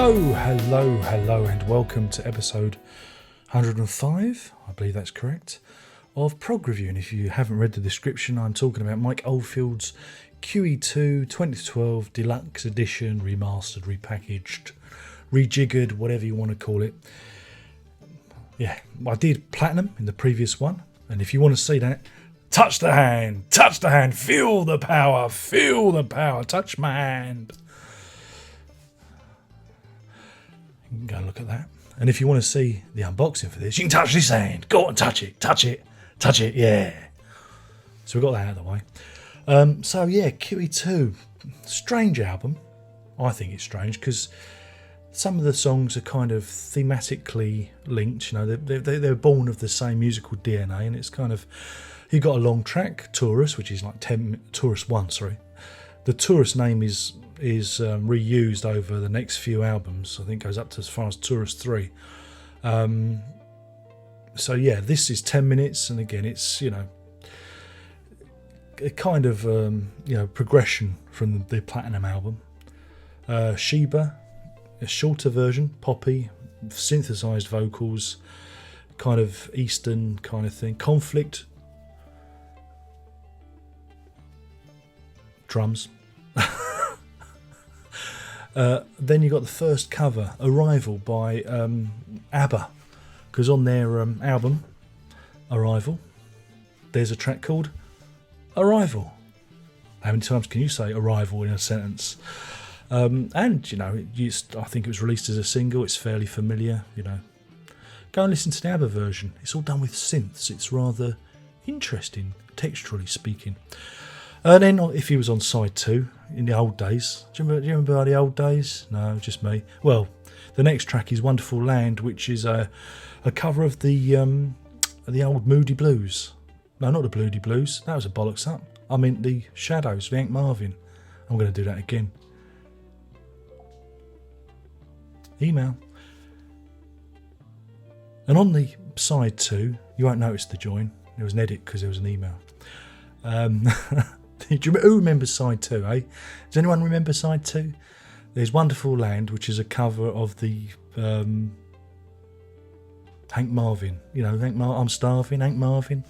Hello, and welcome to episode 105, I believe that's correct, of Prog Review. And if you haven't read the description, I'm talking about Mike Oldfield's QE2 2012 Deluxe Edition, remastered, repackaged, rejiggered, whatever you want to call it. Yeah, I did Platinum in the previous one, and if you want to see that, touch the hand, feel the power, touch my hand. You can go and look at that. And if you want to see the unboxing for this, you can touch this hand. Go on, touch it, yeah. So we got that out of the way. QE2, strange album. I think it's strange because some of the songs are kind of thematically linked. You know, they're born of the same musical DNA, and it's kind of, you got a long track, Taurus, which is like Taurus 1, sorry. The Taurus name is reused over the next few albums. I think goes up to as far as Taurus 3. This is 10 minutes, and again, it's, you know, a kind of progression from the Platinum album. Sheba, a shorter version, poppy, synthesized vocals, kind of Eastern kind of thing. Conflict, drums. Then you got the first cover, Arrival, by ABBA, because on their album Arrival there's a track called Arrival. How many times can you say Arrival in a sentence? And you know, I think it was released as a single. It's fairly familiar, you know. Go and listen to the ABBA version. It's all done with synths. It's rather interesting, texturally speaking. And then, if he was on side 2 in the old days, do you remember the old days? No, just me. Well, the next track is "Wonderful Land," which is a cover of the old Moody Blues. No, not the Moody Blues. That was a bollocks up. I mean the Shadows, the Hank Marvin. I'm going to do that again. Email. And on the side 2, you won't notice the join. There was an edit because there was an email. Who remembers side 2, eh? Does anyone remember side 2? There's Wonderful Land, which is a cover of the Hank Marvin. You know, I'm Starving, Hank Marvin.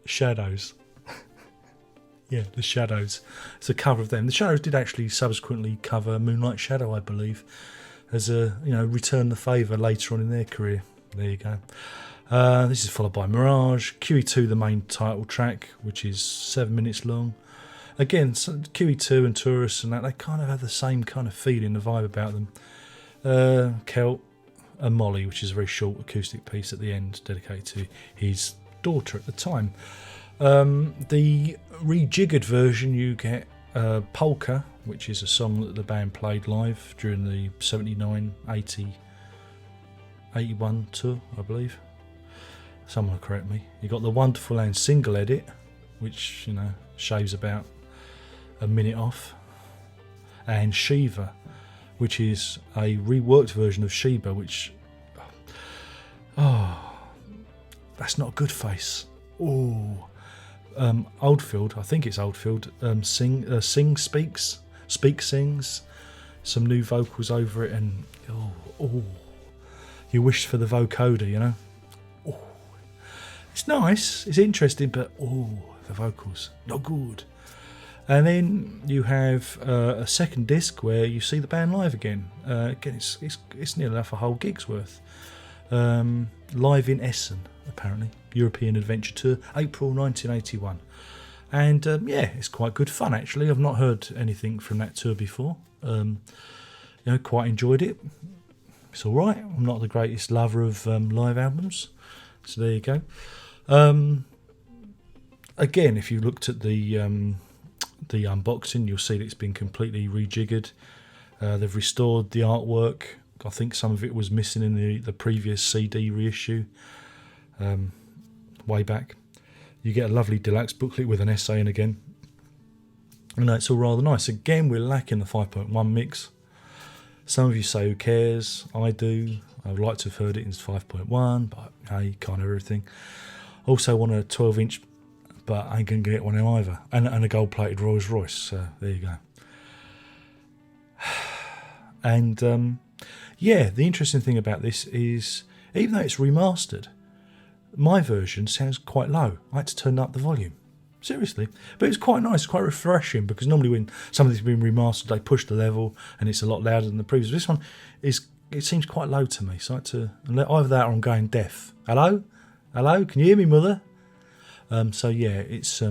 Shadows. Yeah, the Shadows. It's a cover of them. The Shadows did actually subsequently cover Moonlight Shadow, I believe, as a, you know, return the favour later on in their career. There you go. This is followed by Mirage, QE2, the main title track, which is 7 minutes long. Again, QE2 and Taurus and that, they kind of have the same kind of feeling, the vibe about them. Kelt and Molly, which is a very short acoustic piece at the end, dedicated to his daughter at the time. The rejiggered version, you get Polka, which is a song that the band played live during the 79, 80, 81 tour, I believe. Someone will correct me. You got the Wonderful Land single edit, which, you know, shaves about a minute off, and Shiva, which is a reworked version of Sheba, which, that's not a good face. Oldfield, I think it's Oldfield, sings some new vocals over it, and you wish for the vocoder, you know. It's nice, it's interesting, but the vocals, not good. And then you have a second disc where you see the band live again. Again, it's nearly enough a whole gig's worth. Live in Essen, apparently. European Adventure Tour, April 1981. And it's quite good fun, actually. I've not heard anything from that tour before. Quite enjoyed it. It's all right. I'm not the greatest lover of live albums. So there you go. Again, if you looked at the unboxing, you'll see that it's been completely rejiggered. They've restored the artwork. I think some of it was missing in the previous CD reissue way back. You get a lovely deluxe booklet with an essay in again. And it's all rather nice. Again, we're lacking the 5.1 mix. Some of you say, who cares? I do. I would like to have heard it in 5.1, but hey, can't have everything. Also want a 12-inch, but I ain't going to get one in either. And a gold-plated Rolls Royce, so there you go. And yeah, the interesting thing about this is, even though it's remastered, my version sounds quite low. I had to turn up the volume. Seriously. But it's quite nice, quite refreshing, because normally when something's been remastered, they push the level and it's a lot louder than the previous. This one it seems quite low to me. So I had to, either that or I'm going deaf. Hello? Hello? Can you hear me, mother? So yeah, it's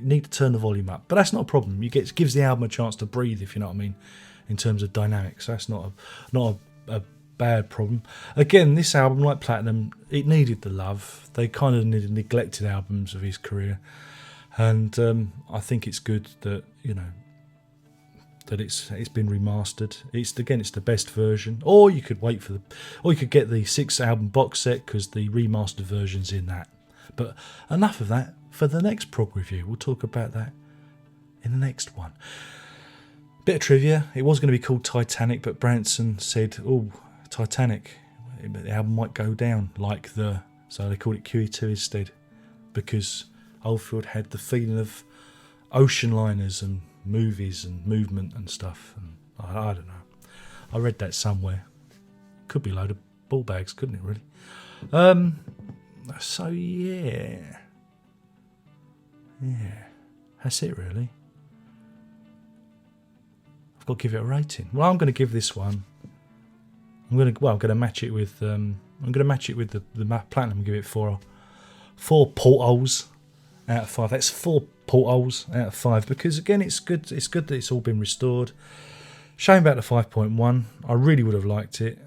need to turn the volume up. But that's not a problem. It gives the album a chance to breathe, if you know what I mean, in terms of dynamics. So that's not a bad problem. Again, this album, like Platinum, it needed the love. They kind of neglected albums of his career. And I think it's good that, that it's been remastered. It's the best version. Or you could or you could get the 6-album box set, because the remastered version's in that. But enough of that. For the next prog review, we'll talk about that in the next one. Bit of trivia. It was going to be called Titanic, but Branson said, "Oh, Titanic, the album might go down so they called it QE2 instead, because Oldfield had the feeling of ocean liners and movies and movement and stuff." And I don't know. I read that somewhere. Could be a load of ball bags, couldn't it, really? So yeah, that's it really. I've got to give it a rating. Well, I'm going to give this one. I'm going to match it with. I'm going to match it with the Platinum and give it four portholes out of 5. That's 4 portholes out of 5, because again, it's good. It's good that it's all been restored. Shame about the 5.1. I really would have liked it.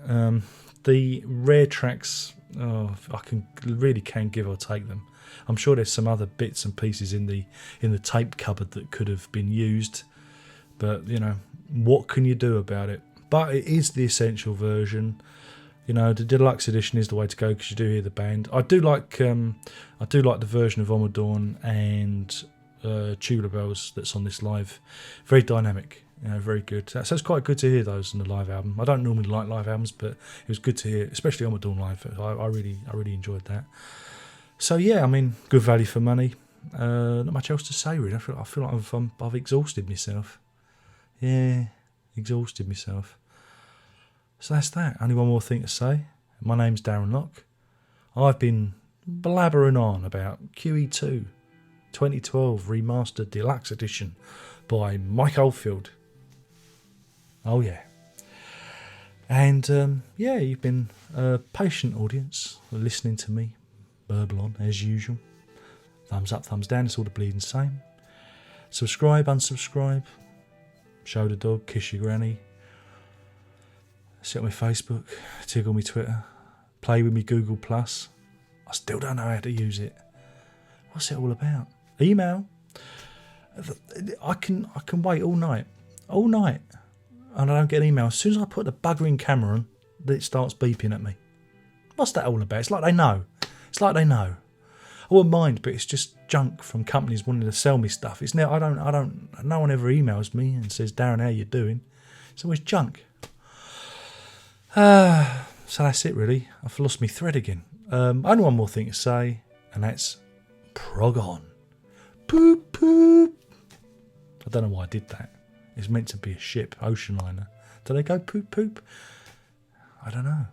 The rare tracks, I can give or take them. I'm sure there's some other bits and pieces in the tape cupboard that could have been used, but what can you do about it? But it is the essential version. The deluxe edition is the way to go, because you do hear the band. I do like the version of Omadorn and Tubular Bells that's on this live. Very dynamic, very good. So it's quite good to hear those on the live album. I don't normally like live albums, but it was good to hear, especially Omadorn live. I really enjoyed that. So yeah, I mean, good value for money. Not much else to say really. I feel like I've exhausted myself. Yeah, exhausted myself. So that's that. Only one more thing to say. My name's Darren Locke. I've been blabbering on about QE2 2012 Remastered Deluxe Edition by Mike Oldfield. Oh yeah. And you've been a patient audience listening to me burble on as usual. Thumbs up, thumbs down, it's all the bleeding same. Subscribe, unsubscribe. Show the dog, kiss your granny. Sit on my Facebook, tickle me Twitter, play with me Google Plus. I still don't know how to use it. What's it all about? Email. I can wait all night, and I don't get an email. As soon as I put the buggering camera on, it starts beeping at me. What's that all about? It's like they know. I wouldn't mind, but it's just junk from companies wanting to sell me stuff. It's now no one ever emails me and says, "Darren, how you doing?" It's always junk. So that's it really. I've lost my thread again. Only one more thing to say, and that's prog on. Poop poop. I don't know why I did that. It's meant to be a ship, ocean liner. Do they go poop poop? I don't know.